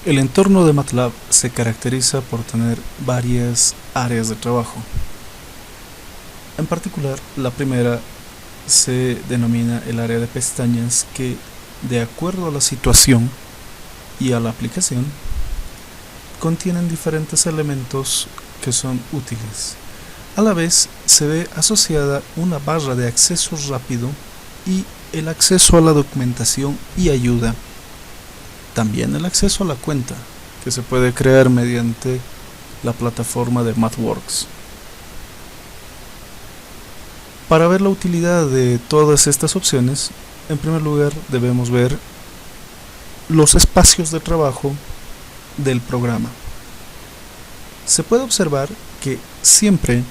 El entorno de MATLAB se caracteriza por tener varias áreas de trabajo. En particular, la primera se denomina el área de pestañas que, de acuerdo a la situación y a la aplicación, contienen diferentes elementos que son útiles. A la vez, se ve asociada una barra de acceso rápido y el acceso a la documentación y ayuda. También el acceso a la cuenta, que se puede crear mediante la plataforma de MathWorks. Para ver la utilidad de todas estas opciones, en primer lugar debemos ver los espacios de trabajo del programa. Se puede observar que siempre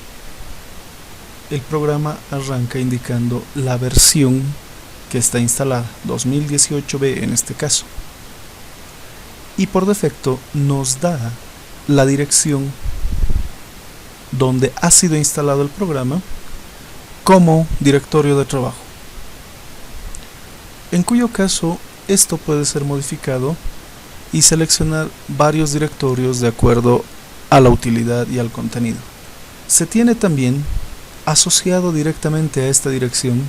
el programa arranca indicando la versión que está instalada, 2018b en este caso. Y por defecto nos da la dirección donde ha sido instalado el programa como directorio de trabajo, en cuyo caso esto puede ser modificado y seleccionar varios directorios de acuerdo a la utilidad y al contenido. Se tiene también asociado directamente a esta dirección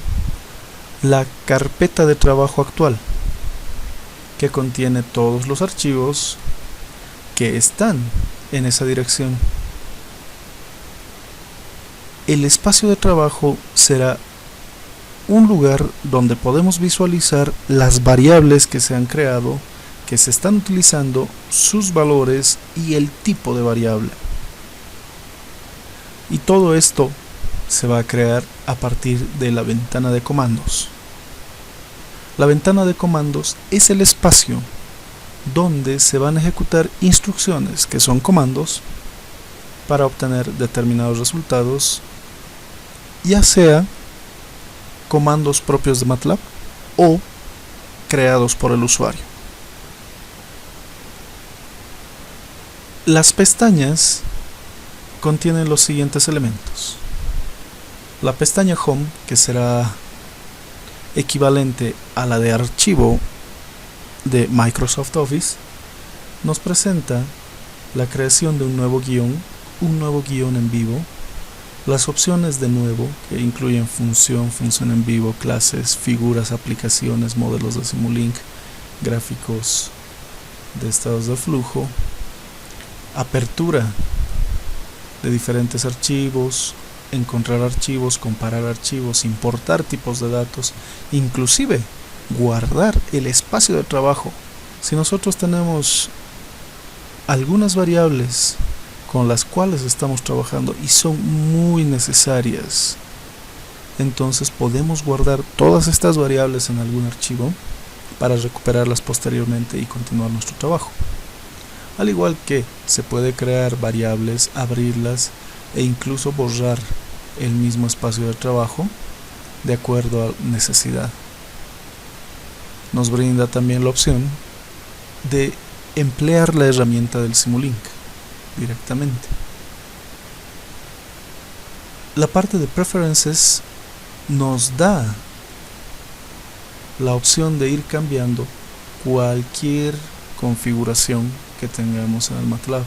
la carpeta de trabajo actual, que contiene todos los archivos que están en esa dirección. El espacio de trabajo será un lugar donde podemos visualizar las variables que se han creado, que se están utilizando, sus valores y el tipo de variable. Y todo esto se va a crear a partir de la ventana de comandos. La ventana de comandos es el espacio donde se van a ejecutar instrucciones, que son comandos, para obtener determinados resultados, ya sea comandos propios de MATLAB o creados por el usuario. Las pestañas contienen los siguientes elementos. La pestaña Home, que será equivalente a la de archivo de Microsoft Office, nos presenta la creación de un nuevo guión en vivo, las opciones de nuevo, que incluyen función en vivo, clases, figuras, aplicaciones, modelos de Simulink, gráficos de estados de flujo, apertura de diferentes archivos, encontrar archivos, comparar archivos, importar tipos de datos, inclusive guardar el espacio de trabajo. Si nosotros tenemos algunas variables con las cuales estamos trabajando y son muy necesarias, entonces podemos guardar todas estas variables en algún archivo para recuperarlas posteriormente y continuar nuestro trabajo. Al igual que se puede crear variables, abrirlas e incluso borrar el mismo espacio de trabajo de acuerdo a necesidad. Nos brinda también la opción de emplear la herramienta del Simulink directamente. La parte de Preferences nos da la opción de ir cambiando cualquier configuración que tengamos en el MATLAB.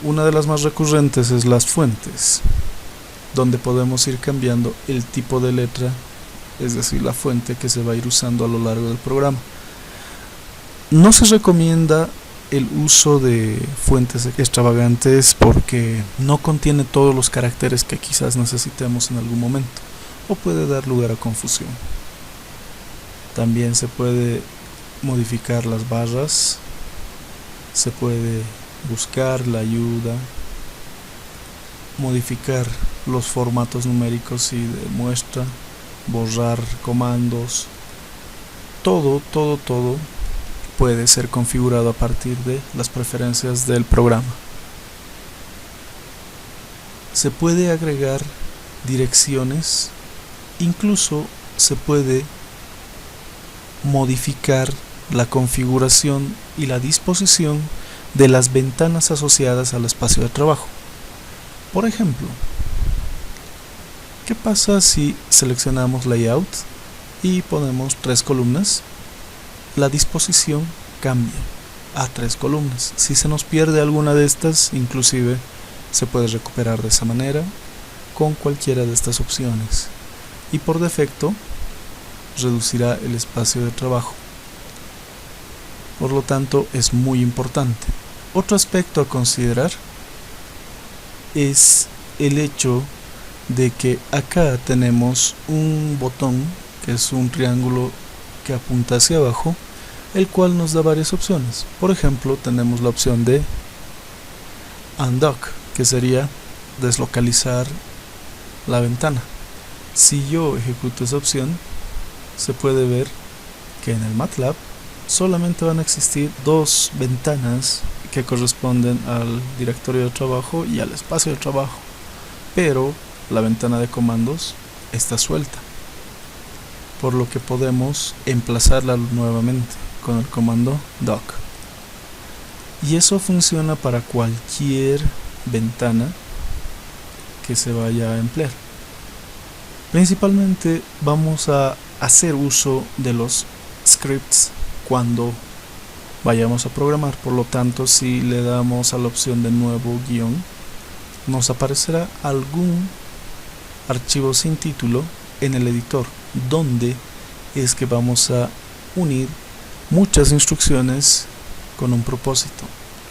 Una de las más recurrentes es las fuentes, donde podemos ir cambiando el tipo de letra, es decir, la fuente que se va a ir usando a lo largo del programa. No se recomienda el uso de fuentes extravagantes porque no contiene todos los caracteres que quizás necesitemos en algún momento, o puede dar lugar a confusión. También se puede modificar las barras, se puede buscar la ayuda, modificar los formatos numéricos y de muestra, borrar comandos. Todo puede ser configurado a partir de las preferencias del programa. Se puede agregar direcciones, incluso se puede modificar la configuración y la disposición de las ventanas asociadas al espacio de trabajo. Por ejemplo, ¿qué pasa si seleccionamos Layout y ponemos 3 columnas? La disposición cambia. a 3 columnas. Si se nos pierde alguna de estas, inclusive se puede recuperar de esa manera con cualquiera de estas opciones, y por defecto reducirá el espacio de trabajo. Por lo tanto, es muy importante. Otro aspecto a considerar es el hecho de que acá tenemos un botón que es un triángulo que apunta hacia abajo, el cual nos da varias opciones. Por ejemplo, tenemos la opción de undock, que sería deslocalizar la ventana. Si yo ejecuto esa opción, se puede ver que en el MATLAB solamente van a existir 2 ventanas que corresponden al directorio de trabajo y al espacio de trabajo, pero la ventana de comandos está suelta, por lo que podemos emplazarla nuevamente con el comando dock, y eso funciona para cualquier ventana que se vaya a emplear. Principalmente vamos a hacer uso de los scripts cuando vayamos a programar. Por lo tanto, si le damos a la opción de nuevo guión, nos aparecerá algún archivo sin título en el editor, donde es que vamos a unir muchas instrucciones con un propósito: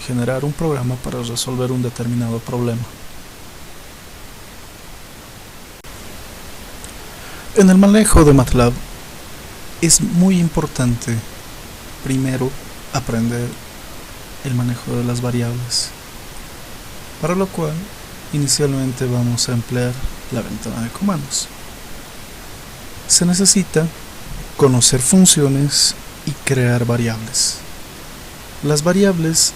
generar un programa para resolver un determinado problema. En el manejo de MATLAB es muy importante primero aprender el manejo de las variables, para lo cual inicialmente vamos a emplear la ventana de comandos. Se necesita conocer funciones y crear variables. Las variables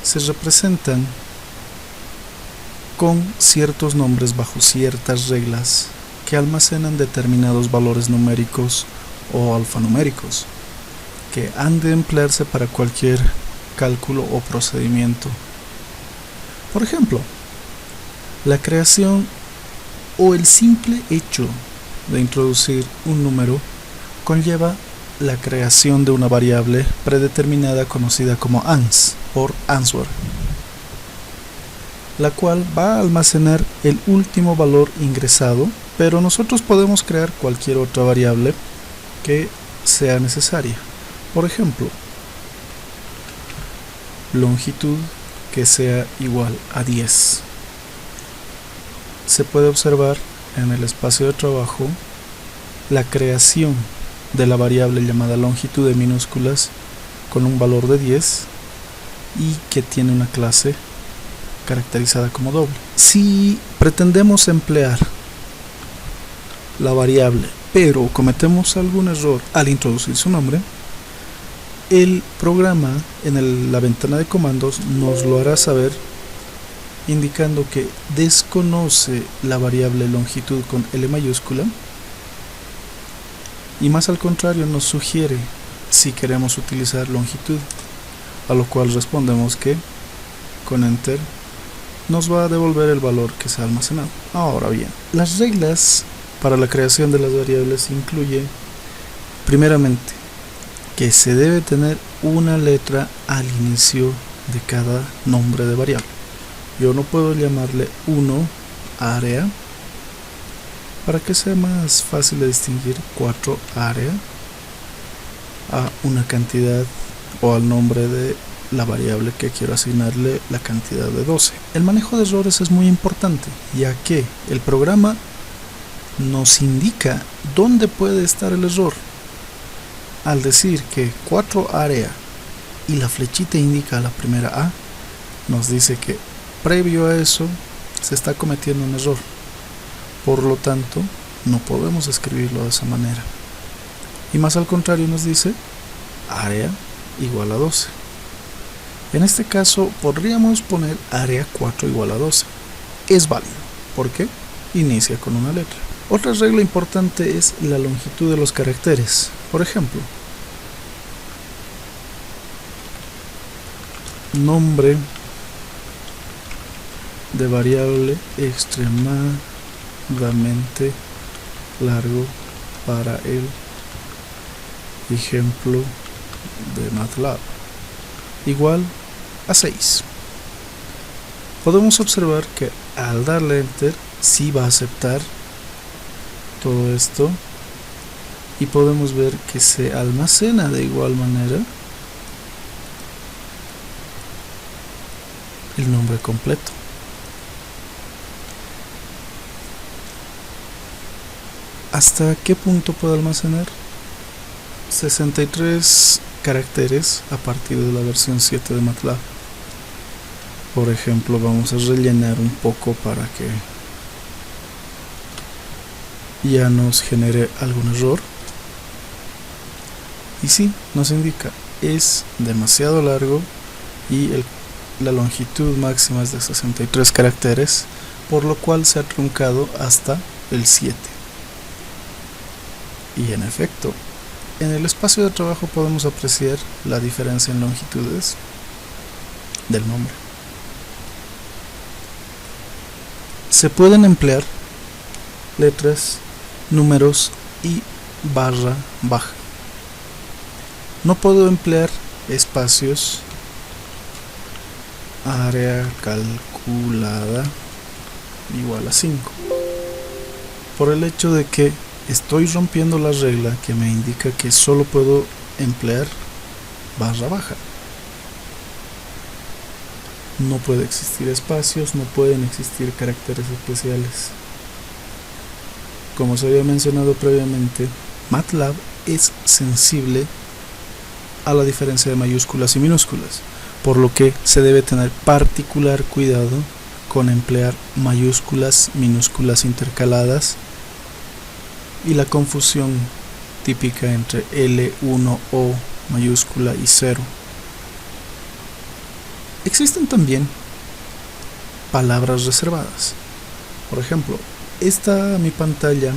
se representan con ciertos nombres bajo ciertas reglas que almacenan determinados valores numéricos o alfanuméricos que han de emplearse para cualquier cálculo o procedimiento. Por ejemplo, la creación o el simple hecho de introducir un número conlleva la creación de una variable predeterminada conocida como ans por answer, la cual va a almacenar el último valor ingresado, pero nosotros podemos crear cualquier otra variable que sea necesaria. Por ejemplo, longitud que sea igual a 10. Se puede observar en el espacio de trabajo la creación de la variable llamada longitud en minúsculas con un valor de 10 y que tiene una clase caracterizada como doble. Si pretendemos emplear la variable pero cometemos algún error al introducir su nombre, el programa en la ventana de comandos nos lo hará saber, indicando que desconoce la variable longitud con L mayúscula, y más al contrario nos sugiere si queremos utilizar longitud, a lo cual respondemos que con enter nos va a devolver el valor que se ha almacenado. Ahora bien, las reglas para la creación de las variables incluye primeramente que se debe tener una letra al inicio de cada nombre de variable. Yo no puedo llamarle 1 área para que sea más fácil de distinguir 4 área a una cantidad o al nombre de la variable que quiero asignarle la cantidad de 12. El manejo de errores es muy importante, ya que el programa nos indica dónde puede estar el error. Al decir que 4 área y la flechita indica la primera A, nos dice que previo a eso se está cometiendo un error. Por lo tanto, no podemos escribirlo de esa manera. Y más al contrario nos dice área igual a 12. En este caso podríamos poner área 4 igual a 12. Es válido, porque inicia con una letra. Otra regla importante es la longitud de los caracteres. Por ejemplo, nombre de variable extremadamente largo para el ejemplo de MATLAB. igual a 6. Podemos observar que al darle enter sí va a aceptar todo esto y podemos ver que se almacena de igual manera el nombre completo. ¿Hasta qué punto puedo almacenar? 63 caracteres a partir de la versión 7 de MATLAB. Por ejemplo, vamos a rellenar un poco para que ya nos genere algún error. Y sí, nos indica, es demasiado largo y la longitud máxima es de 63 caracteres, por lo cual se ha truncado hasta el 7. Y en efecto, en el espacio de trabajo podemos apreciar la diferencia en longitudes del nombre. Se pueden emplear letras, números y barra baja. No puedo emplear espacios, área calculada igual a 5, por el hecho de que estoy rompiendo la regla que me indica que solo puedo emplear barra baja. No puede existir espacios, no pueden existir caracteres especiales. Como se había mencionado previamente, MATLAB es sensible a la diferencia de mayúsculas y minúsculas, por lo que se debe tener particular cuidado con emplear mayúsculas, minúsculas intercaladas y la confusión típica entre L1 O mayúscula y 0. Existen también palabras reservadas. Por ejemplo, mi pantalla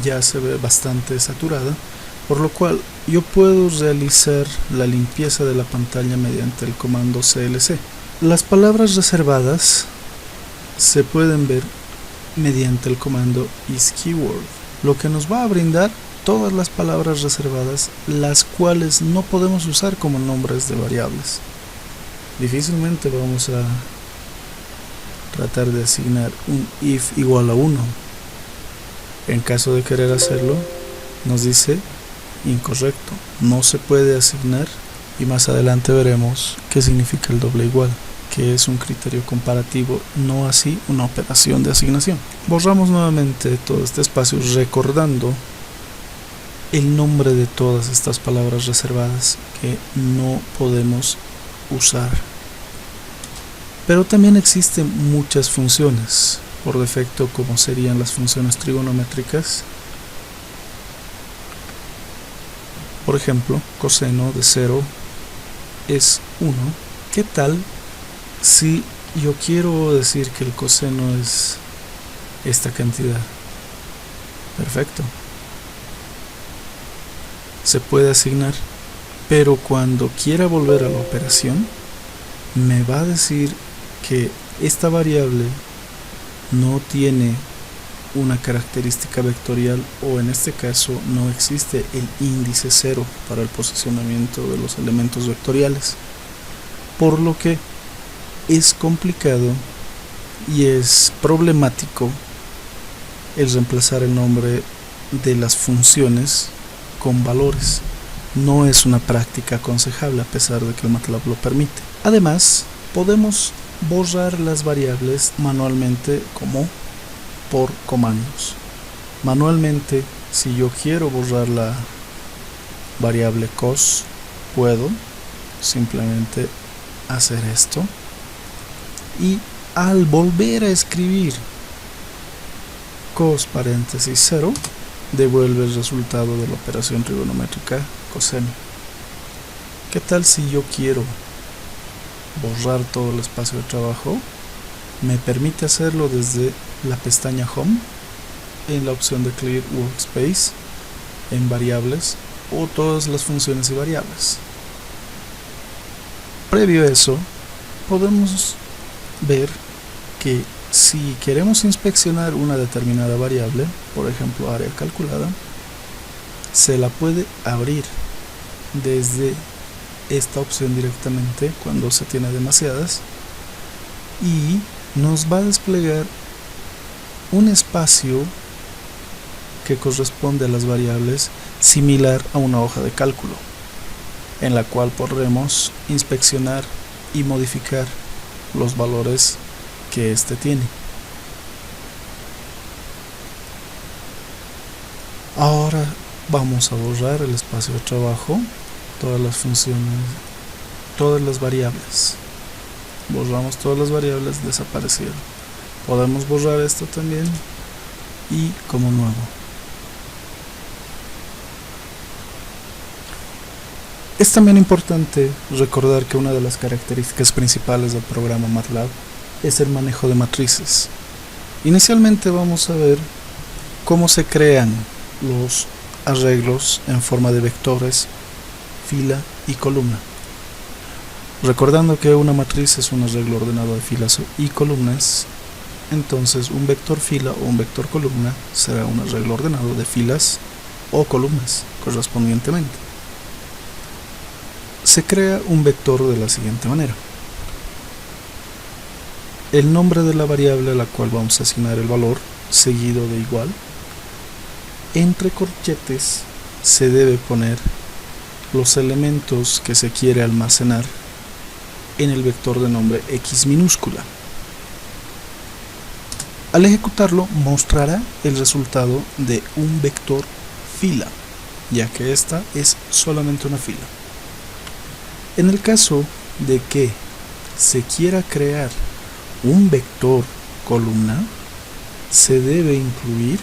ya se ve bastante saturada, por lo cual yo puedo realizar la limpieza de la pantalla mediante el comando CLC. Las palabras reservadas se pueden ver mediante el comando isKeyword, lo que nos va a brindar todas las palabras reservadas, las cuales no podemos usar como nombres de variables. Difícilmente vamos a tratar de asignar un if igual a 1. En caso de querer hacerlo, nos dice incorrecto, no se puede asignar, y más adelante veremos qué significa el doble igual, que es un criterio comparativo, no así una operación de asignación. Borramos nuevamente todo este espacio recordando el nombre de todas estas palabras reservadas que no podemos usar. Pero también existen muchas funciones por defecto, como serían las funciones trigonométricas. Por ejemplo, coseno de 0 es 1. ¿Qué tal si yo quiero decir que el coseno es esta cantidad? Perfecto. Se puede asignar, pero cuando quiera volver a la operación, me va a decir que esta variable no tiene una característica vectorial, o en este caso no existe el índice 0 para el posicionamiento de los elementos vectoriales, por lo que es complicado y es problemático el reemplazar el nombre de las funciones con valores. No es una práctica aconsejable a pesar de que el MATLAB lo permite. Además, podemos borrar las variables manualmente como por comandos. Manualmente, si yo quiero borrar la variable cos, puedo simplemente hacer esto, y al volver a escribir cos paréntesis 0, devuelve el resultado de la operación trigonométrica coseno. ¿Qué tal si yo quiero borrar todo el espacio de trabajo? Me permite hacerlo desde la pestaña Home, en la opción de Clear Workspace, en variables o todas las funciones y variables. Previo a eso, podemos ver que si queremos inspeccionar una determinada variable, por ejemplo área calculada, se la puede abrir desde esta opción directamente cuando se tiene demasiadas y nos va a desplegar un espacio que corresponde a las variables similar a una hoja de cálculo, en la cual podremos inspeccionar y modificar los valores que éste tiene. Ahora vamos a borrar el espacio de trabajo, todas las funciones, todas las variables. Borramos todas las variables, desaparecieron. Podemos borrar esto también y como nuevo. Es también importante recordar que una de las características principales del programa MATLAB es el manejo de matrices. Inicialmente vamos a ver cómo se crean los arreglos en forma de vectores, fila y columna. Recordando que una matriz es un arreglo ordenado de filas y columnas, entonces un vector fila o un vector columna será un arreglo ordenado de filas o columnas correspondientemente. Se crea un vector de la siguiente manera. El nombre de la variable a la cual vamos a asignar el valor, seguido de igual. Entre corchetes se debe poner los elementos que se quiere almacenar en el vector de nombre X minúscula. Al ejecutarlo mostrará el resultado de un vector fila, ya que esta es solamente una fila. En el caso de que se quiera crear un vector columna, se debe incluir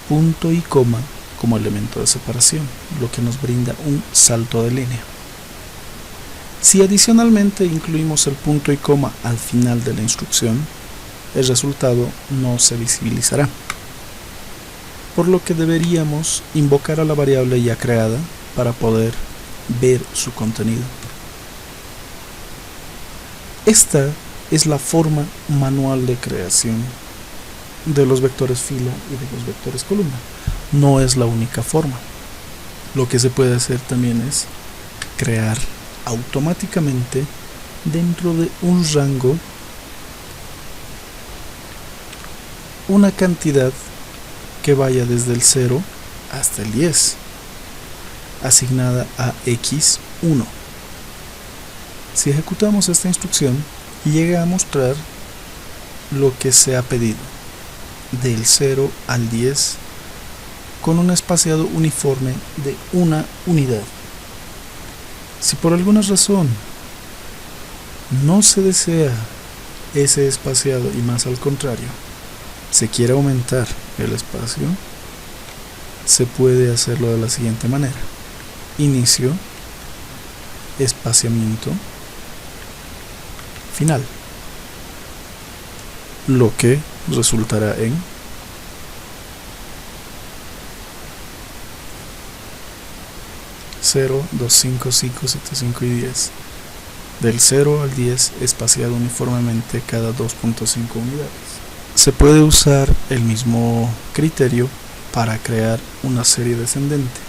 punto y coma como elemento de separación, lo que nos brinda un salto de línea. Si adicionalmente incluimos el punto y coma al final de la instrucción, el resultado no se visibilizará, por lo que deberíamos invocar a la variable ya creada para poder ver su contenido. Esta es la forma manual de creación de los vectores fila y de los vectores columna. No es la única forma. Lo que se puede hacer también es crear automáticamente dentro de un rango una cantidad que vaya desde el 0 hasta el 10, asignada a x1. Si ejecutamos esta instrucción, llega a mostrar lo que se ha pedido, del 0 al 10, con un espaciado uniforme de una unidad. Si por alguna razón no se desea ese espaciado y más al contrario, se quiere aumentar el espacio, se puede hacerlo de la siguiente manera. Inicio, espaciamiento, final, lo que resultará en 0, 2, 5, 5, 7, 5 y 10. Del 0 al 10 espaciado uniformemente cada 2.5 unidades. Se puede usar el mismo criterio para crear una serie descendente,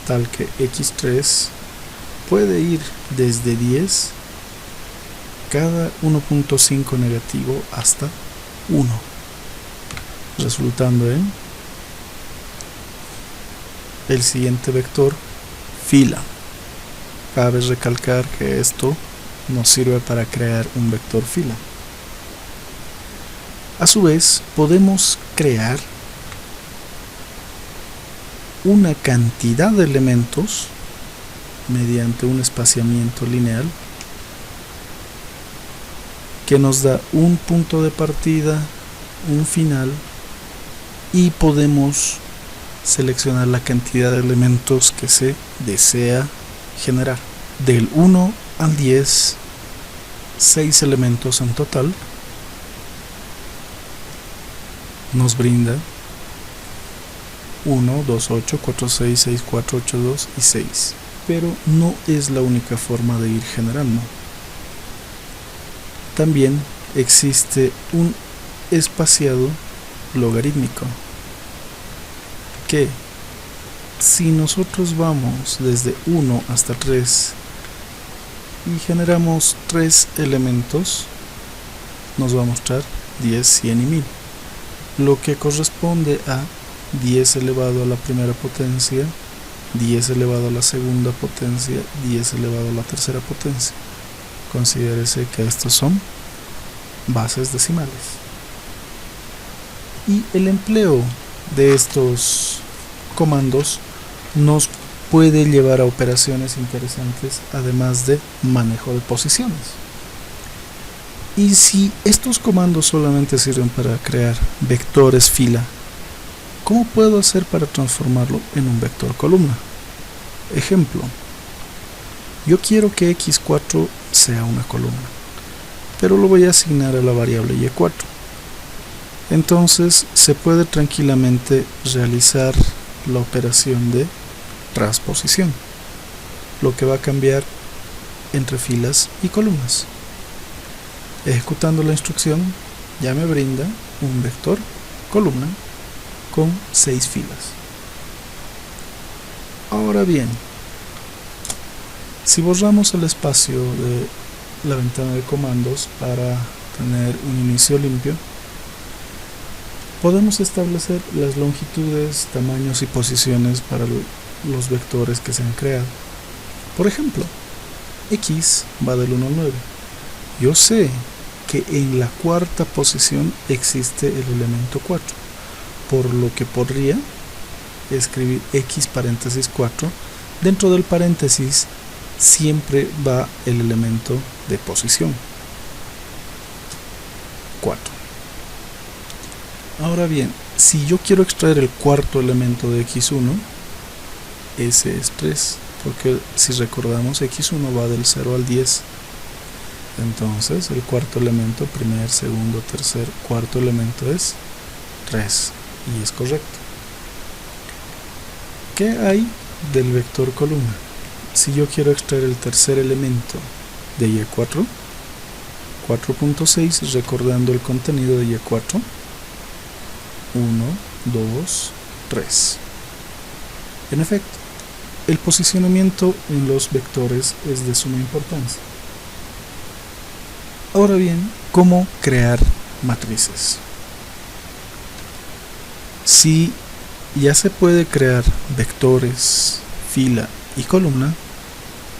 tal que x3 puede ir desde 10 cada 1.5 negativo hasta 1, resultando en el siguiente vector fila. Cabe recalcar que esto nos sirve para crear un vector fila. A su vez, podemos crear una cantidad de elementos mediante un espaciamiento lineal que nos da un punto de partida, un final, y podemos seleccionar la cantidad de elementos que se desea generar. Del 1 al 10, 6 elementos en total, nos brinda 1, 2, 8, 4, 6, 6, 4, 8, 2 y 6. Pero no es la única forma de ir generando. También existe un espaciado logarítmico que si nosotros vamos desde 1 hasta 3 y generamos 3 elementos, nos va a mostrar 10, 100 y 1000, lo que corresponde a 10 elevado a la primera potencia, 10 elevado a la segunda potencia, 10 elevado a la tercera potencia. Considérese que estos son bases decimales. Y el empleo de estos comandos nos puede llevar a operaciones interesantes, además de manejo de posiciones. Y si estos comandos solamente sirven para crear vectores fila, ¿cómo puedo hacer para transformarlo en un vector columna? Ejemplo, yo quiero que x4 sea una columna, pero lo voy a asignar a la variable y4. Entonces se puede tranquilamente realizar la operación de transposición, lo que va a cambiar entre filas y columnas. Ejecutando la instrucción ya me brinda un vector columna con 6 filas. Ahora bien, si borramos el espacio de la ventana de comandos para tener un inicio limpio, podemos establecer las longitudes, tamaños y posiciones para los vectores que se han creado. Por ejemplo, x va del 1 al 9. Yo sé que en la cuarta posición existe el elemento 4, por lo que podría escribir x paréntesis 4. Dentro del paréntesis siempre va el elemento de posición 4. Ahora bien, si yo quiero extraer el cuarto elemento de x1, ese es 3, porque si recordamos x1 va del 0 al 10. Entonces el cuarto elemento, primer, segundo, tercer, cuarto elemento es 3, y es correcto. ¿Qué hay del vector columna? Si yo quiero extraer el tercer elemento de y4, 4.6, recordando el contenido de y4, 1, 2, 3. En efecto, el posicionamiento en los vectores es de suma importancia. Ahora bien, ¿cómo crear matrices? Si ya se puede crear vectores, fila y columna,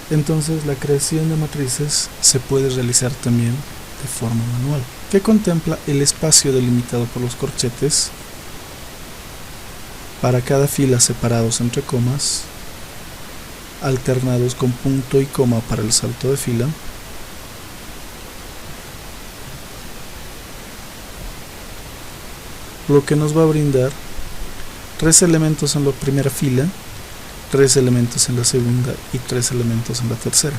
entonces la creación de matrices se puede realizar también de forma manual, que contempla el espacio delimitado por los corchetes, para cada fila separados entre comas, alternados con punto y coma para el salto de fila, lo que nos va a brindar 3 elementos en la primera fila, 3 elementos en la segunda y 3 elementos en la tercera.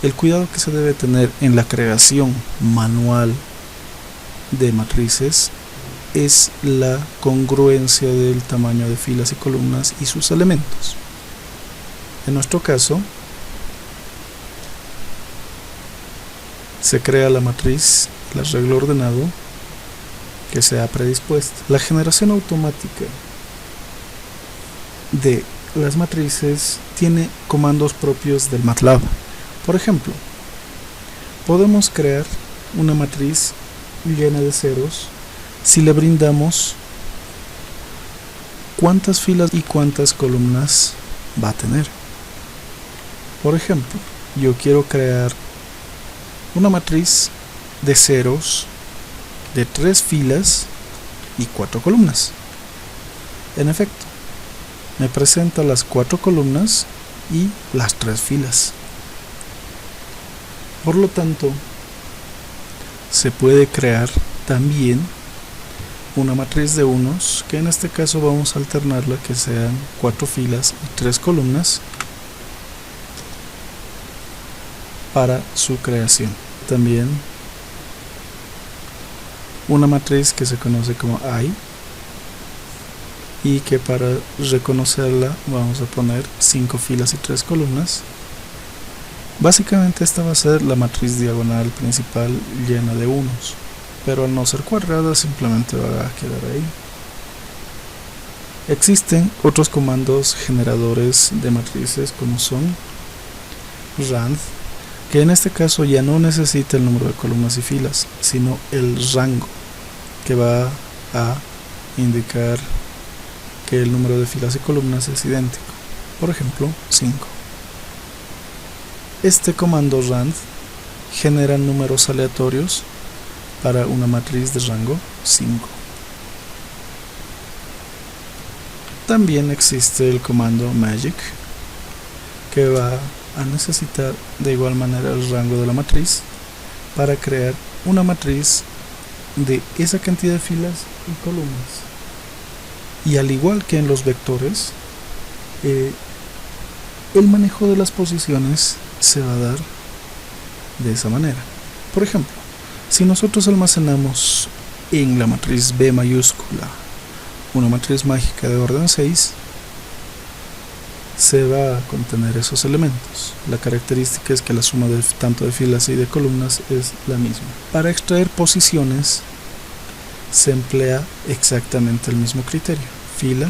El cuidado que se debe tener en la creación manual de matrices es la congruencia del tamaño de filas y columnas y sus elementos. En nuestro caso, se crea la matriz, el arreglo ordenado que se ha predispuesto. La generación automática de las matrices tiene comandos propios del MATLAB. Por ejemplo, podemos crear una matriz llena de ceros si le brindamos cuántas filas y cuántas columnas va a tener. Por ejemplo, yo quiero crear una matriz de ceros de 3 filas y 4 columnas. En efecto, me presenta las 4 columnas y las 3 filas. Por lo tanto, se puede crear también una matriz de unos, que en este caso vamos a alternarla, que sean 4 filas y 3 columnas para su creación. También una matriz que se conoce como I, y que para reconocerla vamos a poner 5 filas y 3 columnas. Básicamente esta va a ser la matriz diagonal principal llena de unos, pero al no ser cuadrada simplemente va a quedar ahí. Existen otros comandos generadores de matrices como son rand, que en este caso ya no necesita el número de columnas y filas, sino el rango, que va a indicar que el número de filas y columnas es idéntico, por ejemplo 5. Este comando rand genera números aleatorios para una matriz de rango 5. También existe el comando magic, que va a necesitar de igual manera el rango de la matriz para crear una matriz de esa cantidad de filas y columnas. Y al igual que en los vectores, el manejo de las posiciones se va a dar de esa manera. Por ejemplo, si nosotros almacenamos en la matriz B mayúscula una matriz mágica de orden 6, se va a contener esos elementos. La característica es que la suma de tanto de filas y de columnas es la misma. Para extraer posiciones se emplea exactamente el mismo criterio: fila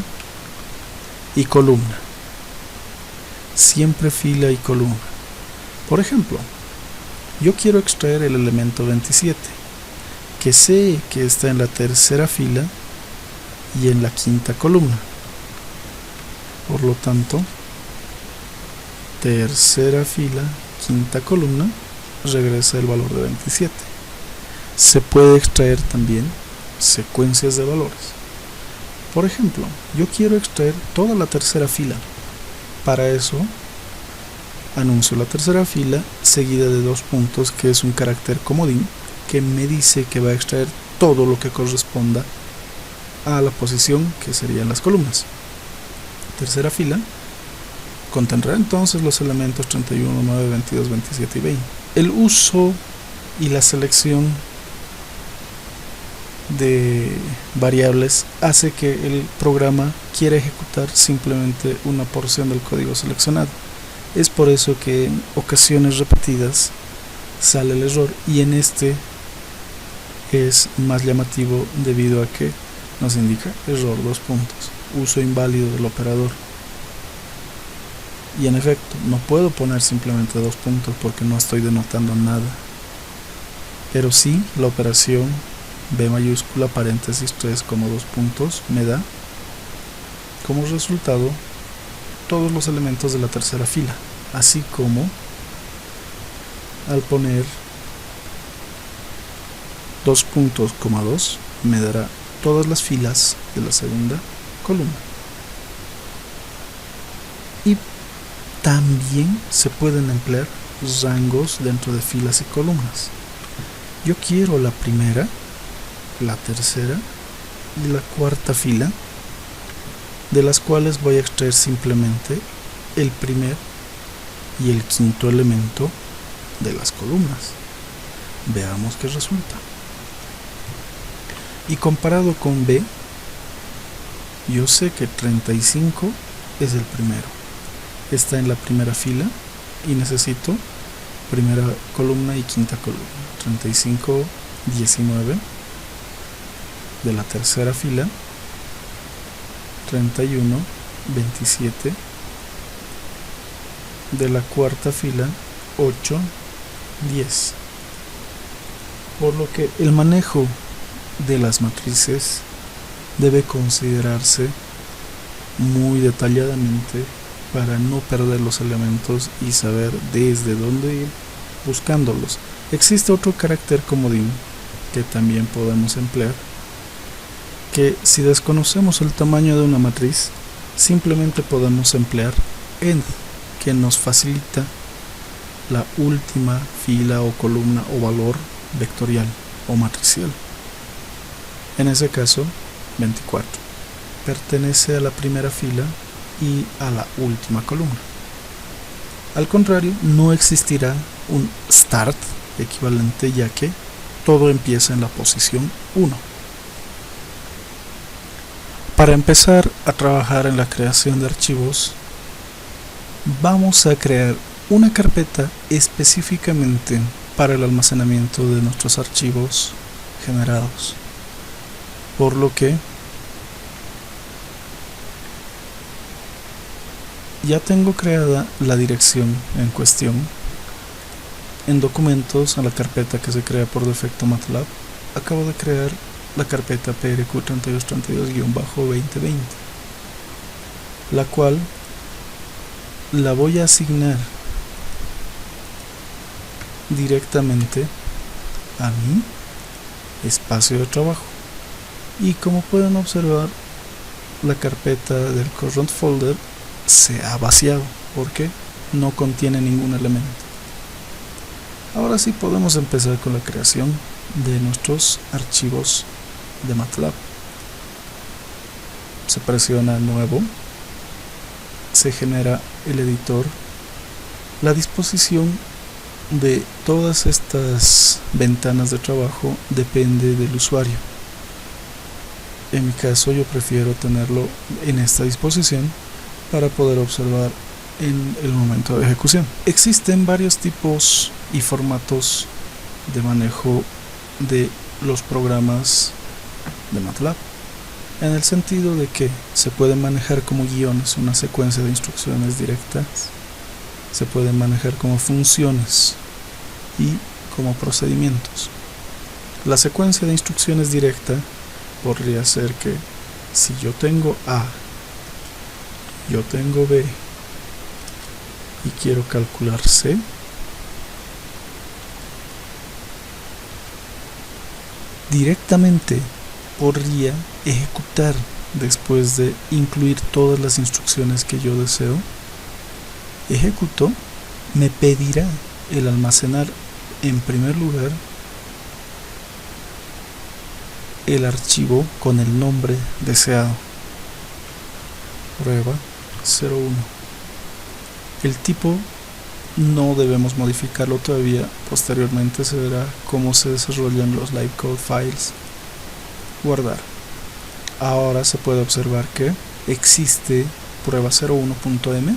y columna. Siempre fila y columna. Por ejemplo, yo quiero extraer el elemento 27, que sé que está en la tercera fila y en la quinta columna. Por lo tanto, tercera fila, quinta columna, regresa el valor de 27. Se puede extraer también secuencias de valores. Por ejemplo, yo quiero extraer toda la tercera fila. Para eso, anuncio la tercera fila seguida de 2 puntos, que es un carácter comodín que me dice que va a extraer todo lo que corresponda a la posición que serían las columnas. Tercera fila contendrá entonces los elementos 31, 9, 22, 27 y 20. El uso y la selección de variables hace que el programa quiera ejecutar simplemente una porción del código seleccionado. Es por eso que en ocasiones repetidas sale el error, y en este es más llamativo debido a que nos indica error 2 puntos, uso inválido del operador. Y en efecto, no puedo poner simplemente 2 puntos porque no estoy denotando nada, pero sí la operación B mayúscula paréntesis 3, 2 puntos me da como resultado todos los elementos de la tercera fila, así como al poner 2 puntos, 2 me dará todas las filas de la segunda columna. Y también se pueden emplear rangos dentro de filas y columnas. Yo quiero la primera, la tercera y la cuarta fila, de las cuales voy a extraer simplemente el primer y el quinto elemento de las columnas. Veamos qué resulta. Y comparado con B, yo sé que 35 es el primero. Está en la primera fila y necesito primera columna y quinta columna. 35, 19 de la tercera fila, 31, 27 de la cuarta fila, 8, 10. Por lo que el manejo de las matrices debe considerarse muy detalladamente para no perder los elementos y saber desde dónde ir buscándolos. Existe otro carácter comodín que también podemos emplear, que si desconocemos el tamaño de una matriz, simplemente podemos emplear end, que nos facilita la última fila o columna o valor vectorial o matricial. En ese caso, 24 pertenece a la primera fila y a la última columna. Al contrario, no existirá un start equivalente, ya que todo empieza en la posición 1. Para empezar a trabajar en la creación de archivos, vamos a crear una carpeta específicamente para el almacenamiento de nuestros archivos generados, por lo que ya tengo creada la dirección en cuestión. En documentos, a la carpeta que se crea por defecto MATLAB, acabo de crear la carpeta PRQ3232-2020, la cual la voy a asignar directamente a mi espacio de trabajo. Y como pueden observar, la carpeta del current folder se ha vaciado porque no contiene ningún elemento. Ahora sí podemos empezar con la creación de nuestros archivos de MATLAB. Se presiona nuevo, se genera el editor. La disposición de todas estas ventanas de trabajo depende del usuario. En mi caso yo prefiero tenerlo en esta disposición para poder observar en el momento de ejecución. Existen varios tipos y formatos de manejo de los programas de MATLAB, en el sentido de que se puede manejar como guiones una secuencia de instrucciones directas, se puede manejar como funciones y como procedimientos. La secuencia de instrucciones directa podría ser que si yo tengo A, yo tengo B y quiero calcular C, directamente podría ejecutar, después de incluir todas las instrucciones que yo deseo, ejecuto, me pedirá el almacenar en primer lugar el archivo con el nombre deseado, prueba 01. El tipo no debemos modificarlo todavía, posteriormente se verá cómo se desarrollan los live code files. Guardar. Ahora se puede observar que existe prueba01.m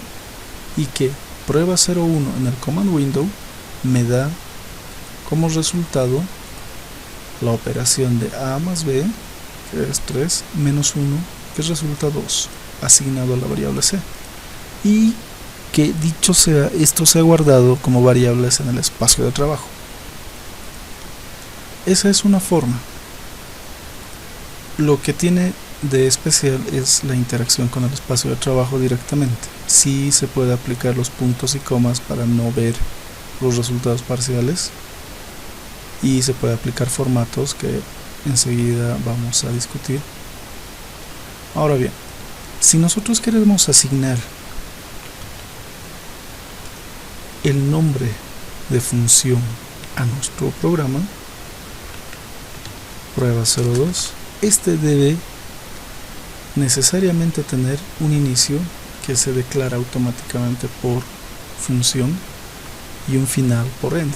y que prueba01 en el command window me da como resultado la operación de A más B, que es 3, menos 1, que resulta 2, asignado a la variable C. Y que dicho sea, esto se ha guardado como variables en el espacio de trabajo. Esa es una forma. Lo que tiene de especial es la interacción con el espacio de trabajo directamente. Sí se puede aplicar los puntos y comas para no ver los resultados parciales, y se puede aplicar formatos que enseguida vamos a discutir. Ahora bien, si nosotros queremos asignar el nombre de función a nuestro programa, prueba 02, este debe necesariamente tener un inicio que se declara automáticamente por función y un final por end.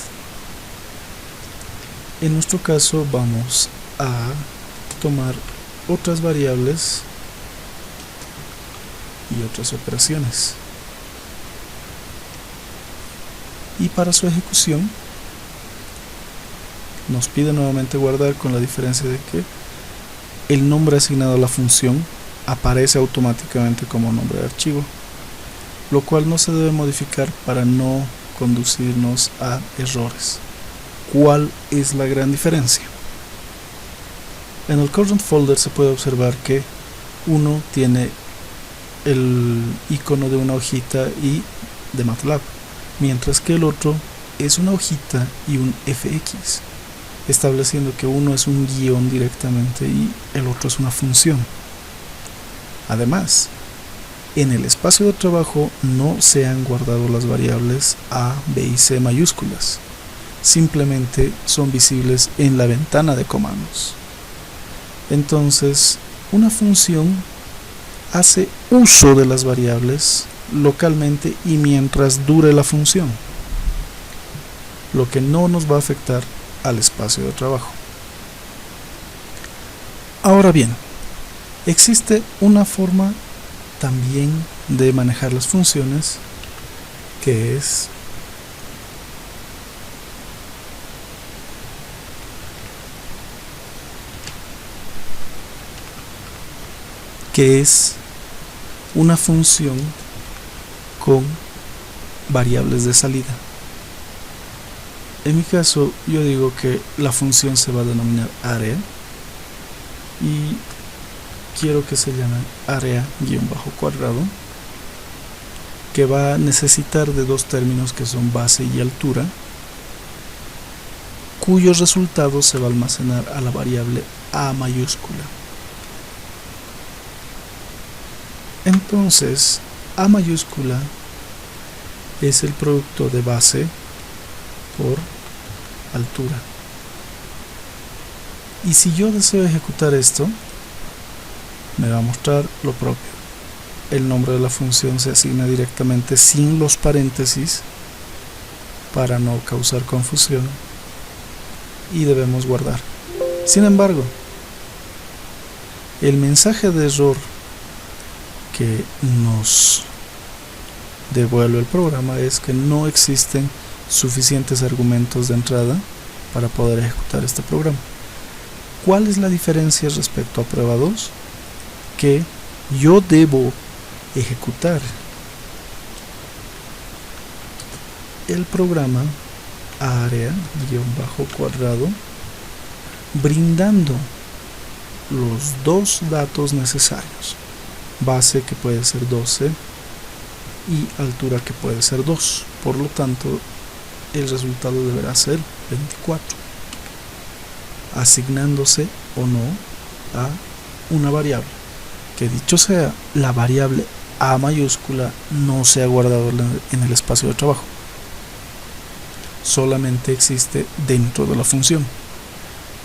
En nuestro caso vamos a tomar otras variables y otras operaciones, y para su ejecución nos pide nuevamente guardar, con la diferencia de que el nombre asignado a la función aparece automáticamente como nombre de archivo, lo cual no se debe modificar para no conducirnos a errores. ¿Cuál es la gran diferencia? En el current folder se puede observar que uno tiene el icono de una hojita y de MATLAB, mientras que el otro es una hojita y un FX, estableciendo que uno es un guión directamente y el otro es una función. Además, en el espacio de trabajo no se han guardado las variables A, B y C mayúsculas, simplemente son visibles en la ventana de comandos. Entonces, una función hace uso de las variables localmente y mientras dure la función, lo que no nos va a afectar al espacio de trabajo. Ahora bien, existe una forma también de manejar las funciones, que es una función con variables de salida. En mi caso, yo digo que la función se va a denominar area y quiero que se llame area-cuadrado, que va a necesitar de dos términos que son base y altura, cuyo resultado se va a almacenar a la variable a mayúscula. Entonces, a mayúscula es el producto de base por altura. Y si yo deseo ejecutar esto, me va a mostrar lo propio. El nombre de la función se asigna directamente sin los paréntesis para no causar confusión y debemos guardar. Sin embargo, el mensaje de error que nos devuelve el programa es que no existen suficientes argumentos de entrada para poder ejecutar este programa. ¿Cuál es la diferencia respecto a prueba 2? Que yo debo ejecutar el programa area-cuadrado brindando los dos datos necesarios, base que puede ser 12 y altura que puede ser 2. Por lo tanto, el resultado deberá ser 24, asignándose o no a una variable, que dicho sea, la variable a mayúscula no se ha guardado en el espacio de trabajo, solamente existe dentro de la función.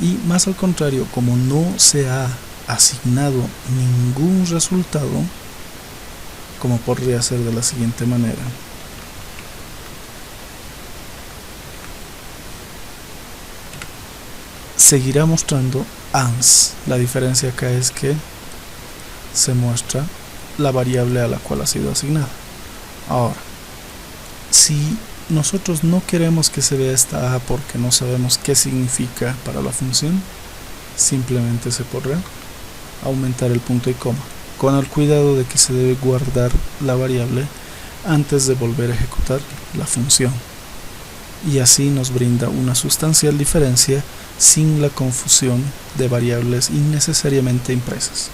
Y más al contrario, como no se ha asignado ningún resultado, como podría ser de la siguiente manera: seguirá mostrando ans. La diferencia acá es que se muestra la variable a la cual ha sido asignada. Ahora, si nosotros no queremos que se vea esta A porque no sabemos qué significa para la función, simplemente se podrá aumentar el punto y coma, con el cuidado de que se debe guardar la variable antes de volver a ejecutar la función, y así nos brinda una sustancial diferencia sin la confusión de variables innecesariamente impresas.